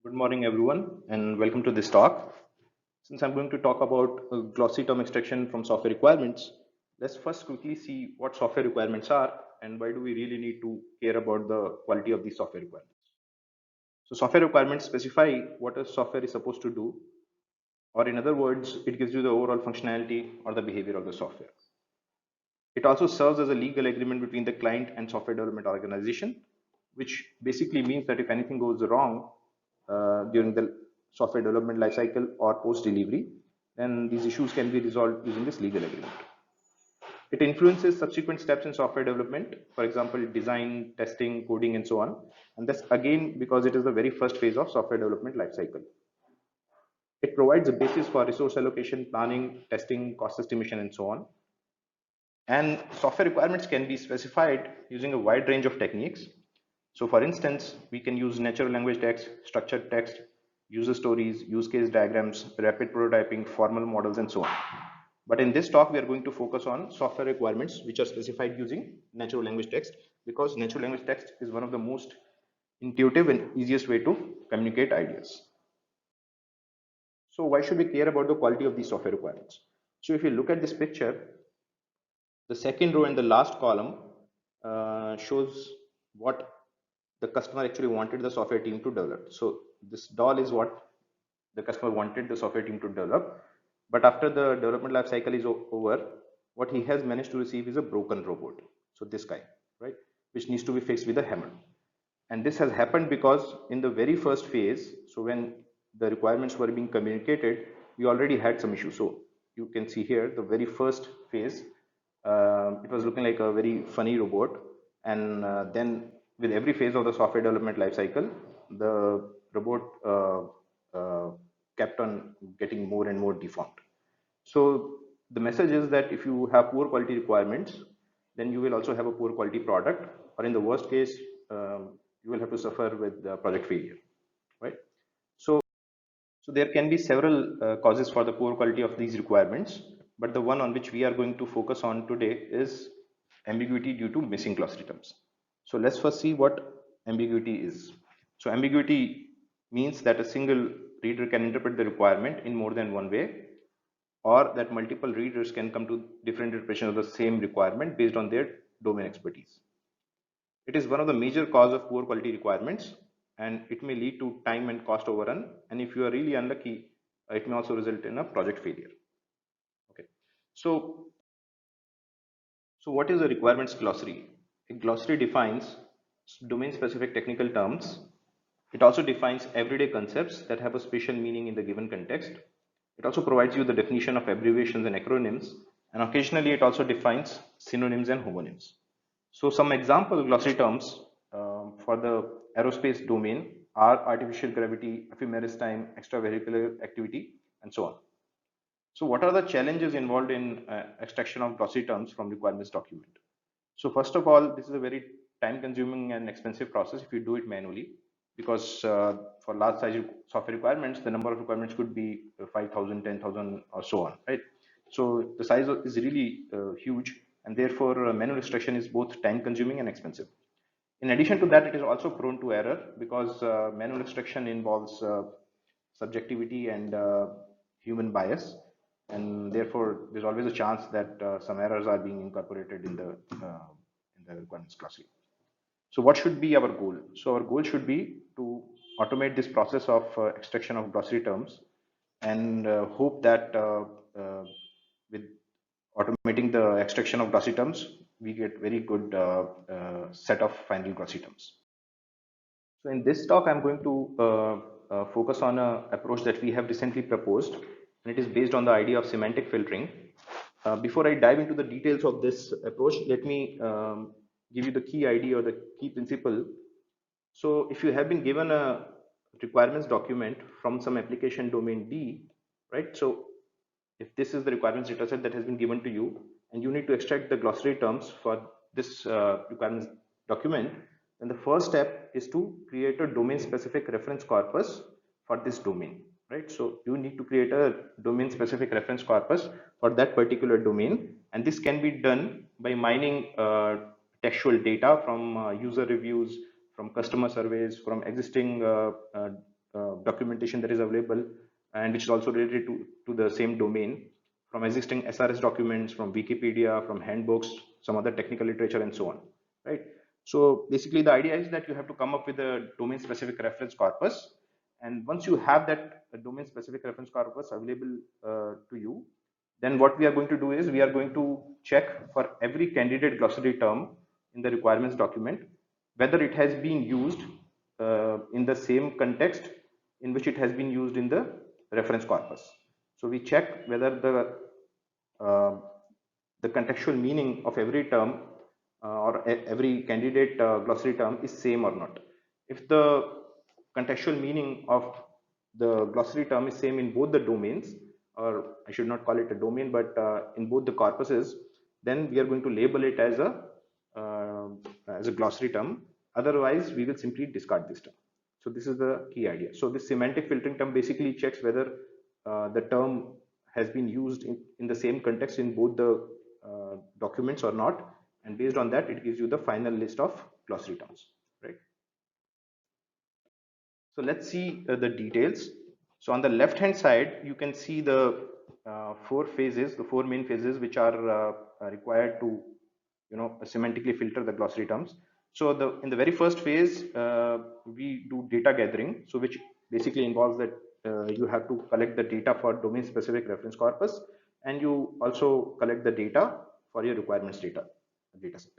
Good morning, everyone, and welcome to this talk. Since I'm going to talk about glossy term extraction from software requirements, let's first quickly see what software requirements are and why do we really need to care about the quality of these software requirements. So, software requirements specify what a software is supposed to do, or in other words, it gives you the overall functionality or the behavior of the software. It also serves as a legal agreement between the client and software development organization, which basically means that if anything goes wrong during the software development lifecycle or post delivery, then these issues can be resolved using this legal agreement. It influences subsequent steps in software development, for example, design, testing, coding, and so on. And that's again because it is the very first phase of software development lifecycle. It provides a basis for resource allocation, planning, testing, cost estimation, and so on. And software requirements can be specified using a wide range of techniques. So for instance, we can use natural language text, structured text, user stories, use case diagrams, rapid prototyping, formal models, and so on. But in this talk, we are going to focus on software requirements which are specified using natural language text, because natural language text is one of the most intuitive and easiest way to communicate ideas. So why should we care about the quality of these software requirements? So if you look at this picture, the second row and the last column shows what the customer actually wanted the software team to develop. So this doll is what the customer wanted the software team to develop. But after the development life cycle is over, what he has managed to receive is a broken robot. So this guy, right, which needs to be fixed with a hammer. And this has happened because in the very first phase, so when the requirements were being communicated, we already had some issues. So you can see here the very first phase, it was looking like a very funny robot. And then with every phase of the software development lifecycle, the robot kept on getting more and more deformed. So the message is that if you have poor quality requirements, then you will also have a poor quality product, or in the worst case, you will have to suffer with project failure, right? So, so there can be several causes for the poor quality of these requirements, but the one on which we are going to focus on today is ambiguity due to missing glossary terms. So let's first see what ambiguity is. So ambiguity means that a single reader can interpret the requirement in more than one way, or that multiple readers can come to different interpretations of the same requirement based on their domain expertise. It is one of the major cause of poor quality requirements, and it may lead to time and cost overrun. And if you are really unlucky, it may also result in a project failure. Okay. So, so what is a requirements glossary? A glossary defines domain specific technical terms. It also defines everyday concepts that have a special meaning in the given context. It also provides you the definition of abbreviations and acronyms, and occasionally it also defines synonyms and homonyms. So some example glossary terms for the aerospace domain are artificial gravity, ephemeris time, extravehicular activity, and so on. So what are the challenges involved in extraction of glossary terms from requirements document? So first of all, this is a very time consuming and expensive process if you do it manually, because for large size software requirements, the number of requirements could be 5,000, 10,000 or so on, right? So the size is really huge, and therefore manual extraction is both time consuming and expensive. In addition to that, it is also prone to error because manual extraction involves subjectivity and human bias, and therefore there's always a chance that some errors are being incorporated in the requirements glossary. So what should be our goal? So our goal should be to automate this process of extraction of glossary terms, and hope that with automating the extraction of glossary terms, we get very good set of final glossary terms. So in this talk, I'm going to focus on an approach that we have recently proposed, and it is based on the idea of semantic filtering. Before I dive into the details of this approach, let me give you the key idea or the key principle. So if you have been given a requirements document from some application domain D, right? So if this is the requirements dataset that has been given to you, and you need to extract the glossary terms for this requirements document, then the first step is to create a domain specific reference corpus for this domain, right? So you need to create a domain specific reference corpus for that particular domain, and this can be done by mining textual data from user reviews, from customer surveys, from existing documentation that is available and which is also related to the same domain, from existing SRS documents, from Wikipedia, from handbooks, some other technical literature, and so on, right? So basically, the idea is that you have to come up with a domain-specific reference corpus, and once you have that domain-specific reference corpus available to you, then what we are going to do is we are going to check for every candidate glossary term in the requirements document whether it has been used in the same context in which it has been used in the reference corpus. So we check whether uh, the contextual meaning of every term or every candidate glossary term is same or not. If the contextual meaning of the glossary term is same in both the domains, or I should not call it a domain, but in both the corpuses, then we are going to label it uh, as a glossary term. Otherwise, we will simply discard this term. So this is the key idea. So this semantic filtering term basically checks whether the term has been used in the same context in both the documents or not, and based on that, it gives you the final list of glossary terms, right? So let's see the details. So on the left hand side, you can see the four phases, the four main phases which are required to, semantically filter the glossary terms. So in the very first phase, we do data gathering. So which basically involves that you have to collect the data for domain specific reference corpus, and you also collect the data for your requirements data set.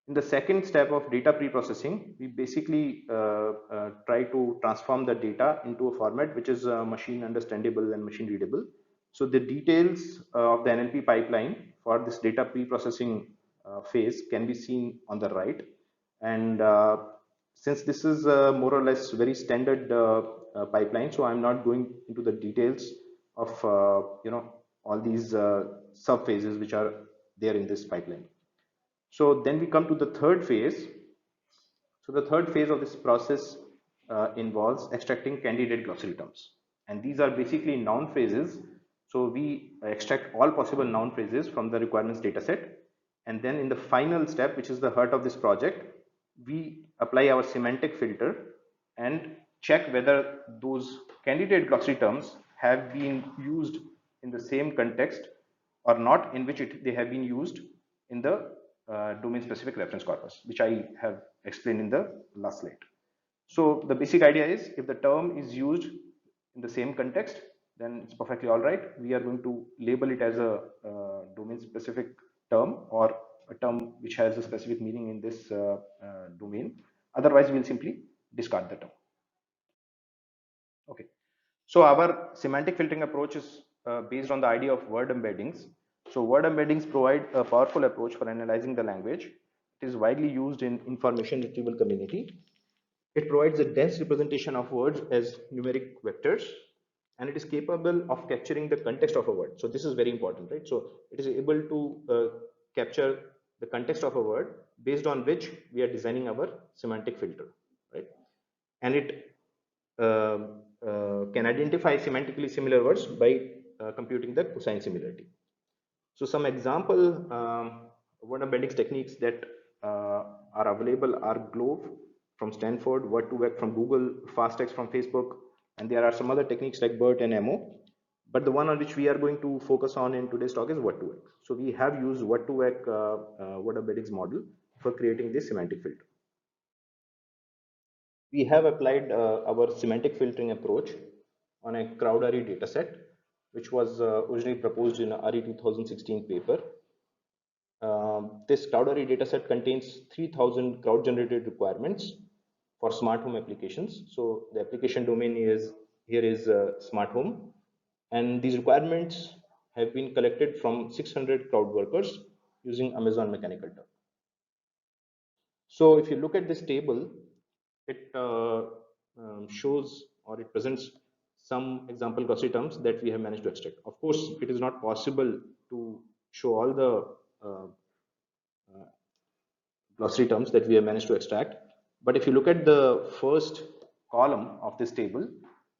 In the second step of data pre-processing, we basically try to transform the data into a format which is machine understandable and machine readable. So the details of the NLP pipeline for this data pre-processing phase can be seen on the right. And since this is more or less very standard pipeline, so I'm not going into the details of all these sub phases which are there in this pipeline. So then we come to the third phase. So the third phase of this process involves extracting candidate glossary terms. And these are basically noun phrases. So we extract all possible noun phrases from the requirements dataset. And then in the final step, which is the heart of this project, we apply our semantic filter and check whether those candidate glossary terms have been used in the same context or not in which they have been used in the domain specific reference corpus, which I have explained in the last slide. So the basic idea is if the term is used in the same context, then it's perfectly all right. We are going to label it as a domain specific term or a term which has a specific meaning in this domain. Otherwise, we'll simply discard the term. Okay. So our semantic filtering approach is based on the idea of word embeddings. So word embeddings provide a powerful approach for analyzing the language. It is widely used in information retrieval community. It provides a dense representation of words as numeric vectors, and it is capable of capturing the context of a word. So this is very important, right? So it is able to capture the context of a word based on which we are designing our semantic filter, right? And it can identify semantically similar words by computing the cosine similarity. So some example word embeddings techniques that are available are Glove from Stanford, Word2Vec from Google, FastText from Facebook, and there are some other techniques like BERT and MO. But the one on which we are going to focus on in today's talk is Word2Vec. So we have used Word2Vec word embeddings model for creating this semantic filter. We have applied our semantic filtering approach on a CrowdRE dataset, which was originally proposed in a RE 2016 paper. This CrowdRE dataset contains 3000 crowd generated requirements for smart home applications. So the application domain is smart home, and these requirements have been collected from 600 crowd workers using Amazon Mechanical Turk. So if you look at this table, it shows or it presents some example glossary terms that we have managed to extract. Of course, it is not possible to show all the glossary terms that we have managed to extract. But if you look at the first column of this table,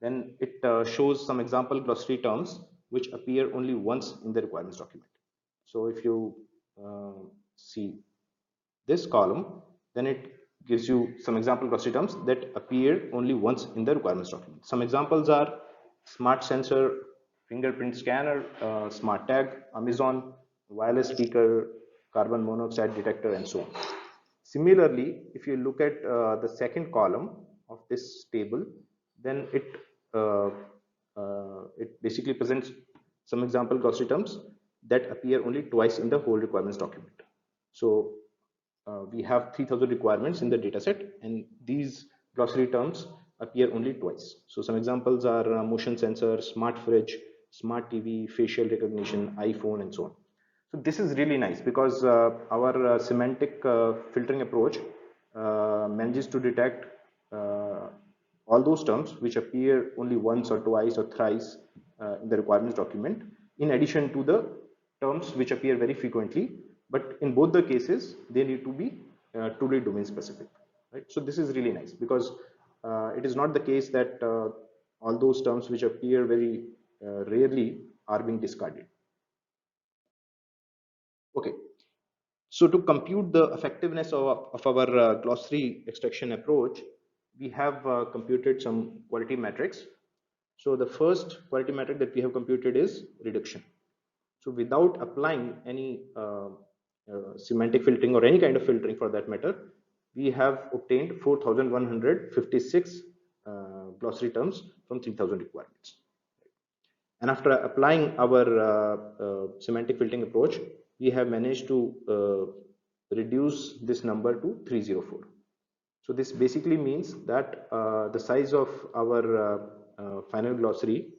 then it shows some example glossary terms which appear only once in the requirements document. So if you see this column, then it gives you some example glossary terms that appear only once in the requirements document. Some examples are smart sensor, fingerprint scanner, smart tag, Amazon, wireless speaker, carbon monoxide detector, and so on. Similarly, if you look at the second column of this table, then uh, it basically presents some example glossary terms that appear only twice in the whole requirements document. So we have 3000 requirements in the dataset, and these glossary terms appear only twice. So some examples are motion sensor, smart fridge, smart TV, facial recognition, iPhone, and so on. So this is really nice because our semantic filtering approach manages to detect uh, all those terms which appear only once or twice or thrice in the requirements document, in addition to the terms which appear very frequently, but in both the cases they need to be truly domain specific, right? So this is really nice because it is not the case that all those terms which appear very rarely are being discarded. Okay, so to compute the effectiveness of our glossary extraction approach, we have computed some quality metrics. So the first quality metric that we have computed is reduction. So without applying any semantic filtering or any kind of filtering for that matter, we have obtained 4156 glossary terms from 3000 requirements. And after applying our semantic filtering approach, we have managed to reduce this number to 304. So this basically means that the size of our final glossary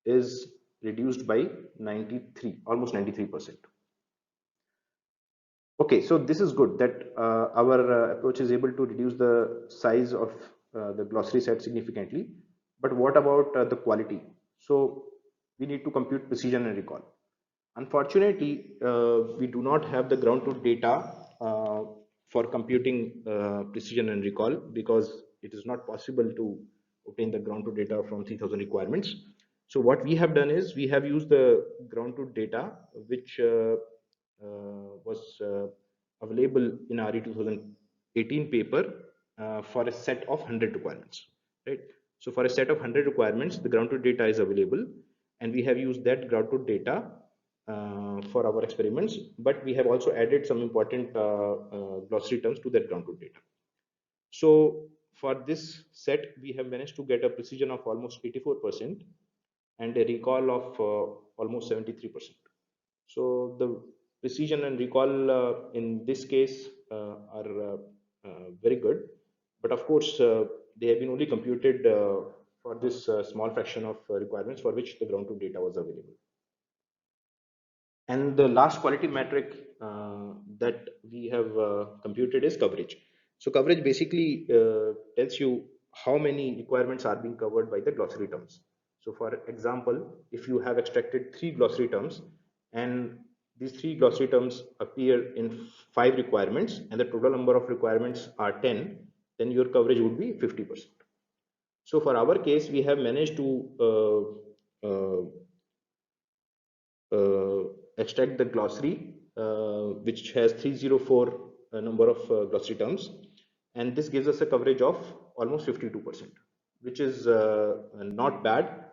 is reduced by 93, almost 93%. Okay, so this is good that our approach is able to reduce the size of the glossary set significantly. But what about the quality? So we need to compute precision and recall. Unfortunately, we do not have the ground truth data for computing precision and recall because it is not possible to obtain the ground truth data from 3000 requirements. So what we have done is we have used the ground truth data which was available in RE 2018 paper for a set of 100 requirements, right? So for a set of 100 requirements, the ground truth data is available, and we have used that ground truth data for our experiments, but we have also added some important glossary terms to that ground truth data. So for this set, we have managed to get a precision of almost 84% and a recall of almost 73%. So the precision and recall in this case are very good, but of course they have been only computed for this small fraction of requirements for which the ground truth data was available. And the last quality metric that we have computed is coverage. So coverage basically tells you how many requirements are being covered by the glossary terms. So for example, if you have extracted 3 glossary terms and these 3 glossary terms appear in 5 requirements and the total number of requirements are 10, then your coverage would be 50%. So for our case, we have managed to uh, extract the glossary, which has 304 number of glossary terms, and this gives us a coverage of almost 52%, which is not bad,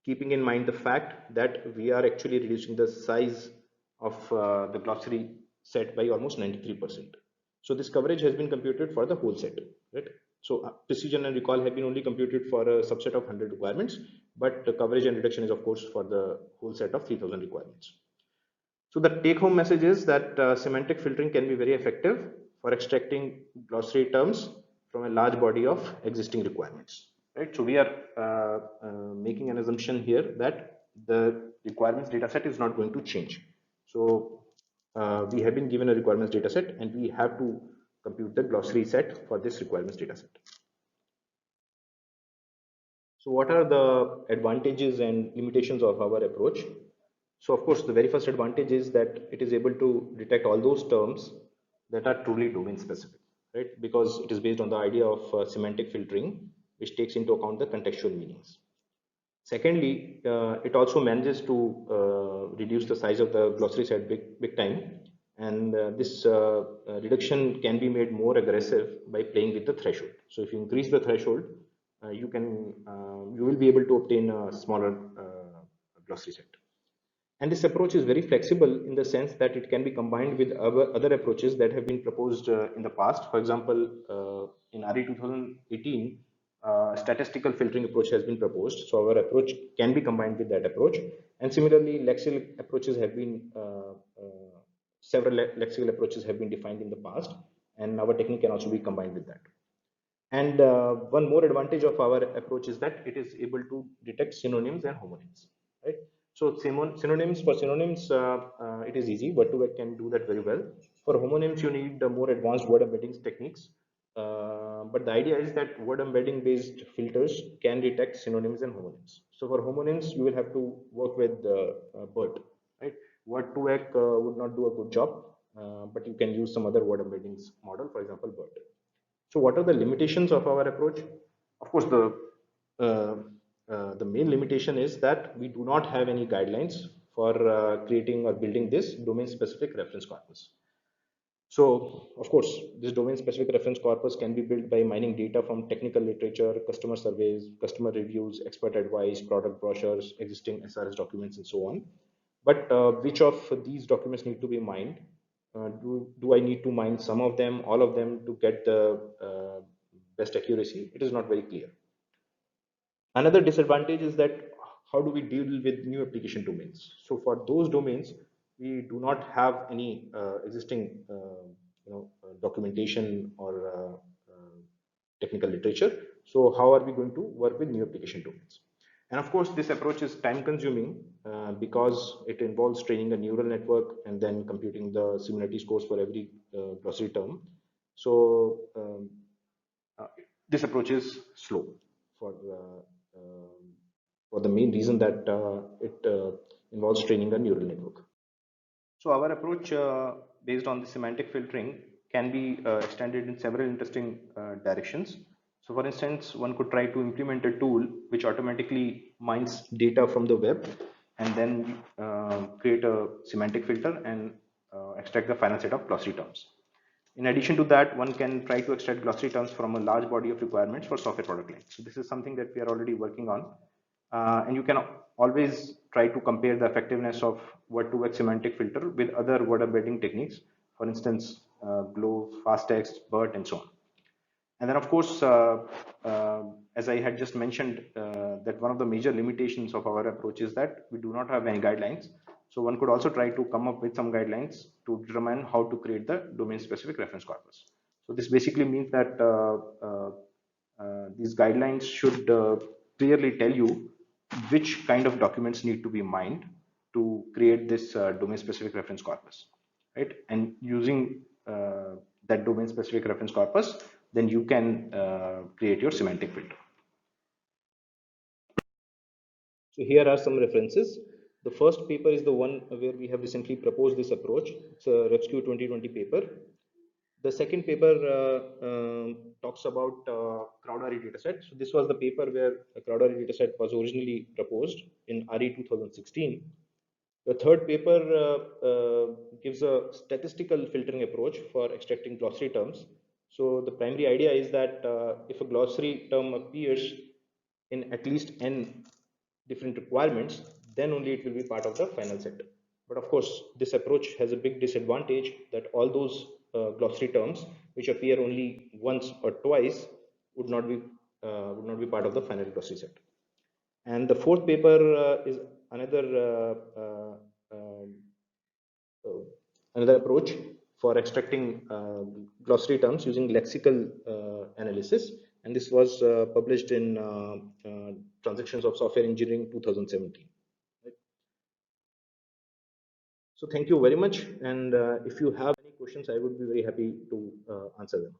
keeping in mind the fact that we are actually reducing the size of the glossary set by almost 93%. So this coverage has been computed for the whole set, right? So precision and recall have been only computed for a subset of 100 requirements, but the coverage and reduction is of course for the whole set of 3000 requirements. So the take home message is that semantic filtering can be very effective for extracting glossary terms from a large body of existing requirements, right? So we are making an assumption here that the requirements dataset is not going to change. So we have been given a requirements dataset and we have to compute the glossary set for this requirements dataset. So what are the advantages and limitations of our approach? So of course, the very first advantage is that it is able to detect all those terms that are truly domain specific, right? Because it is based on the idea of semantic filtering, which takes into account the contextual meanings. Secondly, it also manages to reduce the size of the glossary set big time, And this reduction can be made more aggressive by playing with the threshold. So if you increase the threshold, you will be able to obtain a smaller glossary set. And this approach is very flexible in the sense that it can be combined with other approaches that have been proposed in the past. For example, in RE 2018, statistical filtering approach has been proposed. So our approach can be combined with that approach. And similarly, lexical approaches have been, several lexical approaches have been defined in the past, and our technique can also be combined with that. And one more advantage of our approach is that it is able to detect synonyms and homonyms, right? So synonyms, it is easy. Word2Vec can do that very well. For homonyms, you need more advanced word embedding techniques. But the idea is that word embedding based filters can detect synonyms and homonyms. So for homonyms, you will have to work with BERT, right? Word2Vec would not do a good job, but you can use some other word embeddings model, for example, BERT. So what are the limitations of our approach? Of course, the main limitation is that we do not have any guidelines for creating or building this domain-specific reference corpus. So, of course, this domain-specific reference corpus can be built by mining data from technical literature, customer surveys, customer reviews, expert advice, product brochures, existing SRS documents, and so on. But which of these documents need to be mined? Do I need to mine some of them, all of them, to get the best accuracy? It is not very clear. Another disadvantage is that how do we deal with new application domains? So for those domains, we do not have any existing documentation or technical literature. So how are we going to work with new application domains? And of course, this approach is time consuming because it involves training a neural network and then computing the similarity scores for every glossary term. So this approach is slow for the main reason that it involves training a neural network. So our approach based on the semantic filtering can be extended in several interesting directions. So for instance, one could try to implement a tool which automatically mines data from the web and then create a semantic filter and extract the final set of glossary terms. In addition to that, one can try to extract glossary terms from a large body of requirements for software product lines. So this is something that we are already working on. And you can always try to compare the effectiveness of word-to-vec semantic filter with other word embedding techniques, for instance, GLOW, FastText, BERT, and so on. And then, of course, as I had just mentioned, that one of the major limitations of our approach is that we do not have any guidelines. So one could also try to come up with some guidelines to determine how to create the domain-specific reference corpus. So this basically means that these guidelines should clearly tell you which kind of documents need to be mined to create this domain-specific reference corpus, right? And using that domain-specific reference corpus, then you can create your semantic filter. So here are some references. The first paper is the one where we have recently proposed this approach. It's a REPSQ 2020 paper. The second paper talks about CrowdRE dataset. So this was the paper where a CrowdRE dataset was originally proposed in RE 2016. The third paper gives a statistical filtering approach for extracting glossary terms. So the primary idea is that if a glossary term appears in at least n different requirements, then only it will be part of the final set. But of course, this approach has a big disadvantage that all those glossary terms which appear only once or twice would not be part of the final glossary set. And the fourth paper is another approach for extracting glossary terms using lexical analysis, and this was published in Transactions of Software Engineering 2017. Right? So thank you very much, and if you have any questions, I would be very happy to answer them.